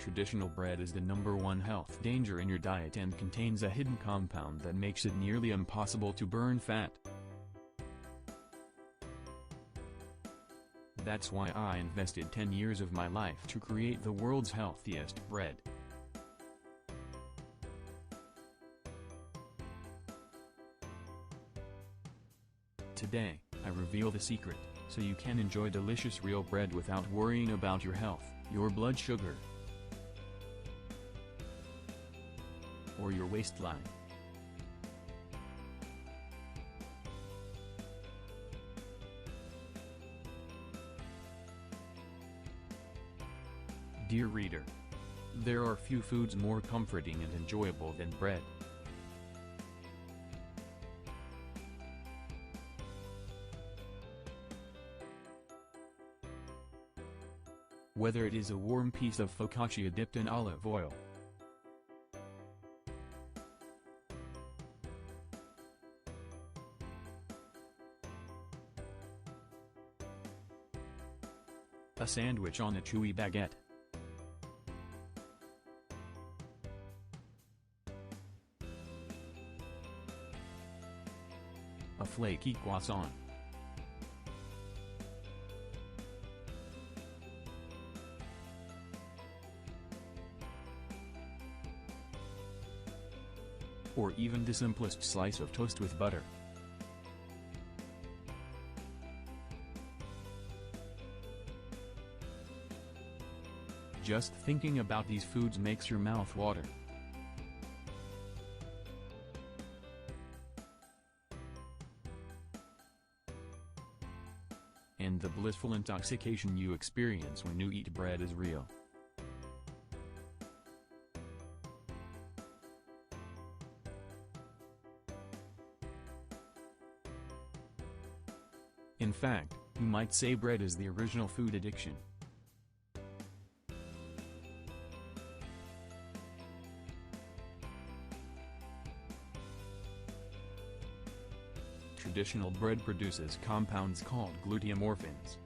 Traditional bread is the #1 health danger in your diet and contains a hidden compound that makes it nearly impossible to burn fat. That's why I invested 10 years of my life to create the world's healthiest bread. Today, I reveal the secret, so you can enjoy delicious real bread without worrying about your health, your blood sugar, or your waistline. Dear reader, there are few foods more comforting and enjoyable than bread. Whether it is a warm piece of focaccia dipped in olive oil, a sandwich on a chewy baguette, a flaky croissant, or even the simplest slice of toast with butter. Just thinking about these foods makes your mouth water. And the blissful intoxication you experience when you eat bread is real. In fact, you might say bread is the original food addiction. Traditional bread produces compounds called gluteomorphins.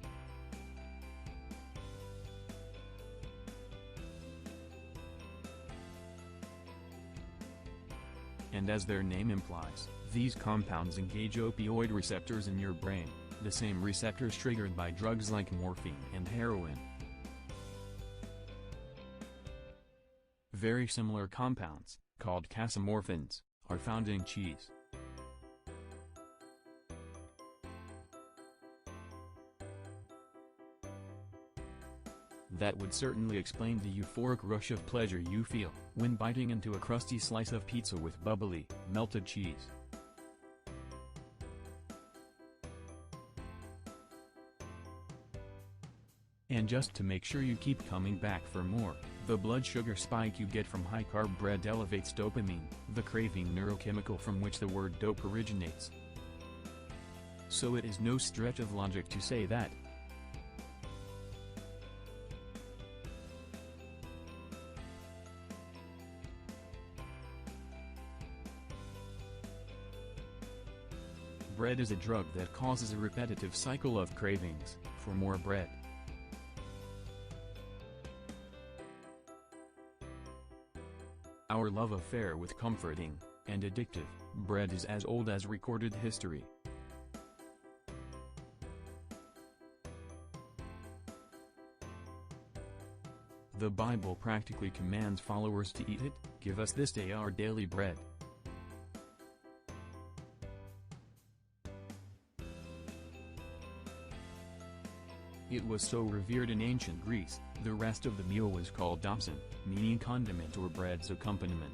And as their name implies, these compounds engage opioid receptors in your brain, the same receptors triggered by drugs like morphine and heroin. Very similar compounds, called casomorphins, are found in cheese. That would certainly explain the euphoric rush of pleasure you feel when biting into a crusty slice of pizza with bubbly, melted cheese. And just to make sure you keep coming back for more, the blood sugar spike you get from high-carb bread elevates dopamine, the craving neurochemical from which the word dope originates. So it is no stretch of logic to say that bread is a drug that causes a repetitive cycle of cravings for more bread. Our love affair with comforting and addictive bread is as old as recorded history. The Bible practically commands followers to eat it. Give us this day our daily bread. It was so revered in ancient Greece, the rest of the meal was called dopsin, meaning condiment or bread's accompaniment.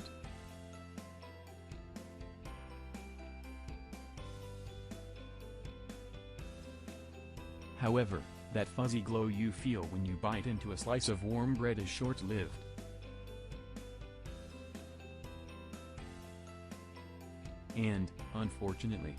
However, that fuzzy glow you feel when you bite into a slice of warm bread is short-lived. And, unfortunately,